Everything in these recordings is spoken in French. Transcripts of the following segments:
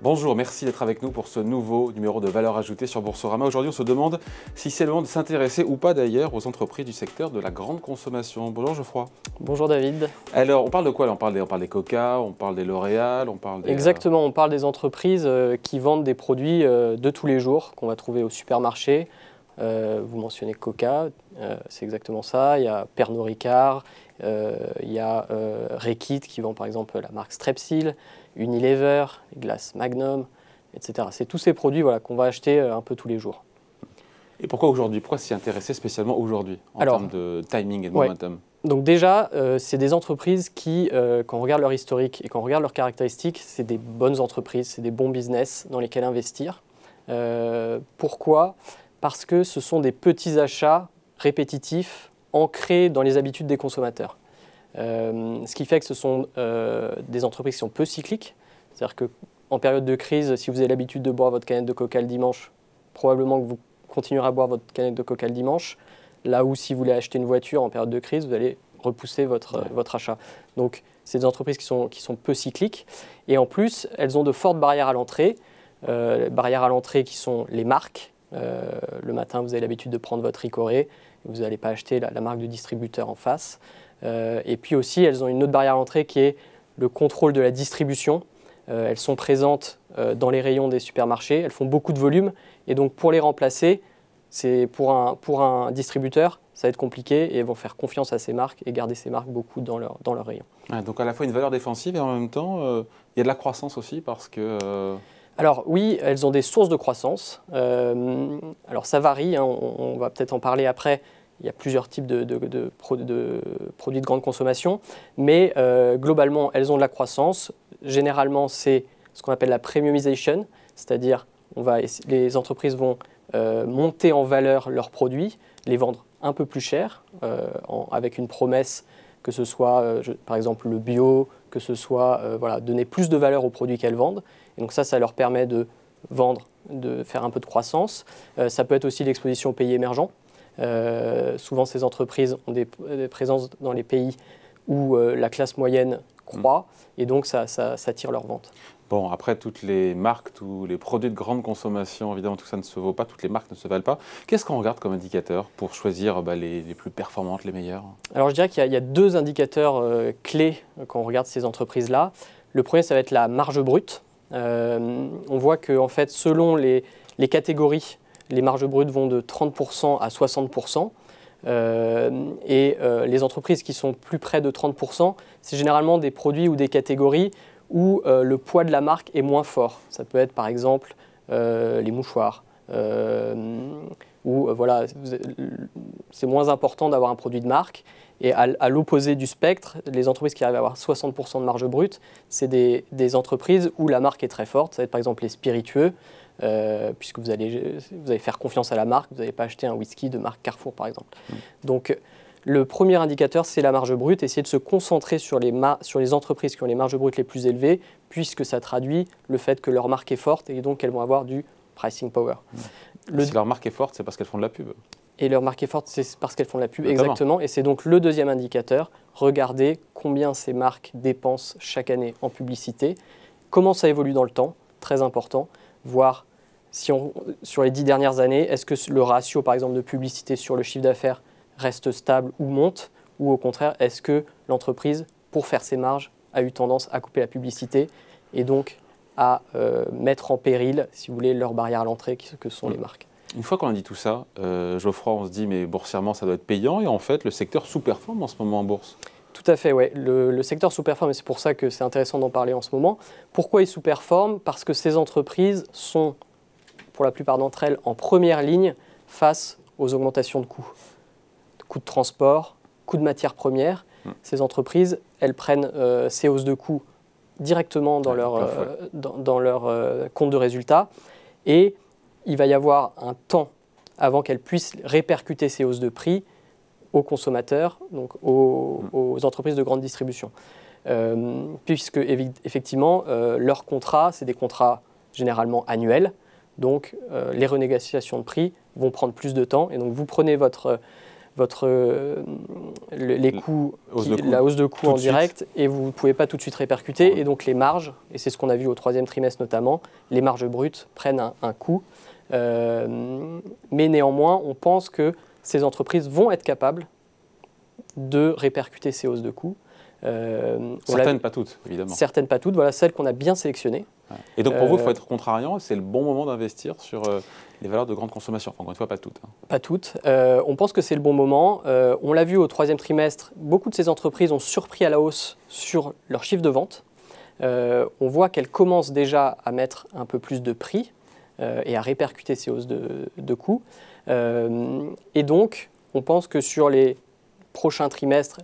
Bonjour, merci d'être avec nous pour ce nouveau numéro de Valeurs Ajoutées sur Boursorama. Aujourd'hui, on se demande si c'est le moment de s'intéresser ou pas d'ailleurs aux entreprises du secteur de la grande consommation. Bonjour Geoffroy. Bonjour David. Alors, on parle de quoi là? On parle des Coca, on parle des L'Oréal, on parle des... Exactement, on parle des entreprises qui vendent des produits de tous les jours qu'on va trouver au supermarché. Vous mentionnez Coca, c'est exactement ça. Il y a Pernod Ricard, il y a Reckitt qui vend par exemple la marque Strepsil, Unilever, les glaces Magnum, etc. C'est tous ces produits qu'on va acheter un peu tous les jours. Et pourquoi aujourd'hui? Pourquoi s'y intéresser spécialement aujourd'hui en termes de timing et de momentum? Donc déjà, c'est des entreprises qui, quand on regarde leur historique et quand on regarde leurs caractéristiques, c'est des bonnes entreprises, c'est des bons business dans lesquels investir. Pourquoi? Parce que ce sont des petits achats répétitifs ancrés dans les habitudes des consommateurs. Ce qui fait que ce sont des entreprises qui sont peu cycliques. C'est-à-dire qu'en période de crise, si vous avez l'habitude de boire votre canette de Coca le dimanche, probablement que vous continuerez à boire votre canette de Coca le dimanche. Là où si vous voulez acheter une voiture en période de crise, vous allez repousser votre achat. Donc c'est des entreprises qui sont peu cycliques. Et en plus, elles ont de fortes barrières à l'entrée. Barrières à l'entrée qui sont les marques. Le matin, vous avez l'habitude de prendre votre Ricoré. Vous n'allez pas acheter la marque de distributeur en face. Et puis aussi, elles ont une autre barrière à l'entrée qui est le contrôle de la distribution. Elles sont présentes dans les rayons des supermarchés. Elles font beaucoup de volume. Et donc pour les remplacer, pour un distributeur, ça va être compliqué et elles vont faire confiance à ces marques et garder ces marques beaucoup dans leur rayon. Donc à la fois une valeur défensive et en même temps, il y a de la croissance aussi parce que... Alors oui, elles ont des sources de croissance. Alors ça varie, on va peut-être en parler après. Il y a plusieurs types de produits de grande consommation. Mais globalement, elles ont de la croissance. Généralement, c'est ce qu'on appelle la premiumisation, c'est-à-dire les entreprises vont monter en valeur leurs produits, les vendre un peu plus cher, avec une promesse que ce soit, par exemple, le bio, que ce soit donner plus de valeur aux produits qu'elles vendent. Et donc ça leur permet de vendre, de faire un peu de croissance. Ça peut être aussi l'exposition aux pays émergents. Souvent, ces entreprises ont des présences dans les pays où la classe moyenne croît, et donc ça tire leurs ventes. Bon, après, toutes les marques, tous les produits de grande consommation, évidemment, tout ça ne se vaut pas, toutes les marques ne se valent pas. Qu'est-ce qu'on regarde comme indicateur pour choisir les plus performantes, les meilleures? Alors, je dirais qu'il y a deux indicateurs clés quand on regarde ces entreprises-là. Le premier, ça va être la marge brute. On voit que, en fait, selon les catégories, les marges brutes vont de 30% à 60%. Les entreprises qui sont plus près de 30%, c'est généralement des produits ou des catégories où le poids de la marque est moins fort. Ça peut être par exemple les mouchoirs, où c'est moins important d'avoir un produit de marque. Et à l'opposé du spectre, les entreprises qui arrivent à avoir 60% de marge brute, c'est des entreprises où la marque est très forte. Ça va être par exemple les spiritueux, puisque vous allez faire confiance à la marque, vous n'allez pas acheter un whisky de marque Carrefour par exemple. Donc le premier indicateur, c'est la marge brute, essayer de se concentrer sur les entreprises qui ont les marges brutes les plus élevées, puisque ça traduit le fait que leur marque est forte et donc qu'elles vont avoir du pricing power. Si leur marque est forte, c'est parce qu'elles font de la pub. Et leur marque est forte, c'est parce qu'elles font de la pub, Notamment. exactement. Et c'est donc le deuxième indicateur. Regardez combien ces marques dépensent chaque année en publicité, comment ça évolue dans le temps, très important, voir sur les 10 dernières années, est-ce que le ratio, par exemple, de publicité sur le chiffre d'affaires reste stable ou monte, ou au contraire, est-ce que l'entreprise, pour faire ses marges, a eu tendance à couper la publicité et donc à mettre en péril, si vous voulez, leurs barrières à l'entrée, que sont les marques. Une fois qu'on a dit tout ça, Geoffroy, on se dit, mais boursièrement, ça doit être payant, et en fait, le secteur sous-performe en ce moment en bourse. Tout à fait, oui. Le secteur sous-performe, et c'est pour ça que c'est intéressant d'en parler en ce moment. Pourquoi il sous-performe? Parce que ces entreprises sont, pour la plupart d'entre elles, en première ligne face aux augmentations de coûts. Coûts de transport, coûts de matières premières. Ces entreprises, elles prennent ces hausses de coûts directement dans leur compte de résultats. Et il va y avoir un temps avant qu'elles puissent répercuter ces hausses de prix aux consommateurs, donc aux entreprises de grande distribution. Puisque, effectivement, leurs contrats, c'est des contrats généralement annuels. Donc, les renégociations de prix vont prendre plus de temps. Et donc, vous prenez votre les coûts, la hausse de coûts en direct, et vous ne pouvez pas tout de suite répercuter. Et donc les marges, et c'est ce qu'on a vu au troisième trimestre notamment, les marges brutes prennent un coup. Mais néanmoins, on pense que ces entreprises vont être capables de répercuter ces hausses de coûts. Certaines, pas toutes, évidemment. Certaines, pas toutes. Voilà, celles qu'on a bien sélectionnées. Ouais. Et donc pour vous, il faut être contrariant. C'est le bon moment d'investir sur les valeurs de grande consommation. Enfin, encore une fois, pas toutes. Hein. Pas toutes. On pense que c'est le bon moment. On l'a vu au troisième trimestre, beaucoup de ces entreprises ont surpris à la hausse sur leur chiffre de vente. On voit qu'elles commencent déjà à mettre un peu plus de prix et à répercuter ces hausses de coûts. Et donc, on pense que sur les prochains trimestres,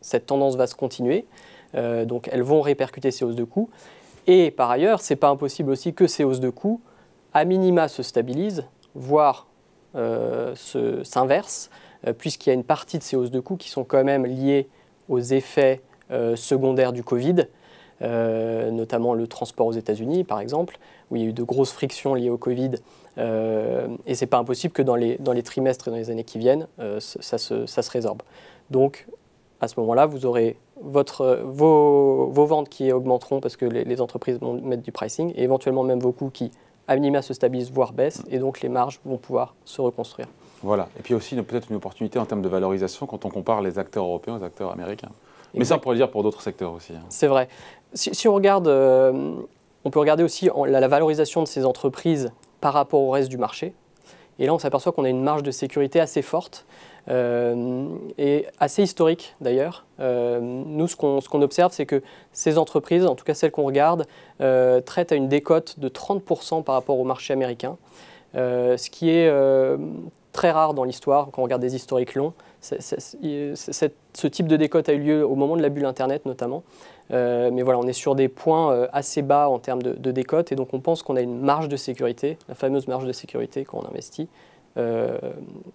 cette tendance va se continuer. Donc, elles vont répercuter ces hausses de coûts. Et par ailleurs, ce n'est pas impossible aussi que ces hausses de coûts, à minima, se stabilisent, voire s'inversent, puisqu'il y a une partie de ces hausses de coûts qui sont quand même liées aux effets secondaires du Covid, notamment le transport aux États-Unis, par exemple, où il y a eu de grosses frictions liées au Covid. Et ce n'est pas impossible que dans les trimestres et dans les années qui viennent, ça se résorbe. Donc, à ce moment-là, vous aurez vos ventes qui augmenteront parce que les entreprises vont mettre du pricing, et éventuellement même vos coûts qui, à minima, se stabilisent, voire baissent, et donc les marges vont pouvoir se reconstruire. Voilà. Et puis aussi, peut-être une opportunité en termes de valorisation quand on compare les acteurs européens aux acteurs américains. Mais ça, on pourrait le dire pour d'autres secteurs aussi. Hein. C'est vrai. Si on regarde, on peut regarder aussi la valorisation de ces entreprises par rapport au reste du marché. Et là, on s'aperçoit qu'on a une marge de sécurité assez forte et assez historique d'ailleurs. Nous, ce qu'on observe, c'est que ces entreprises, en tout cas celles qu'on regarde, traitent à une décote de 30% par rapport au marché américain, ce qui est très rare dans l'histoire quand on regarde des historiques longs. Ce type de décote a eu lieu au moment de la bulle Internet notamment. Mais voilà, on est sur des points assez bas en termes de décote, et donc on pense qu'on a une marge de sécurité, la fameuse marge de sécurité quand on investit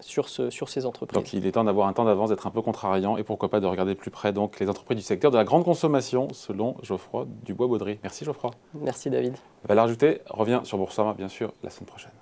sur ces entreprises. Donc il est temps d'avoir un temps d'avance, d'être un peu contrariant, et pourquoi pas de regarder de plus près donc, les entreprises du secteur de la grande consommation, selon Geoffroy Dubois-Baudry. Merci Geoffroy. Merci David. Valeur ajoutée revient sur Boursorama bien sûr la semaine prochaine.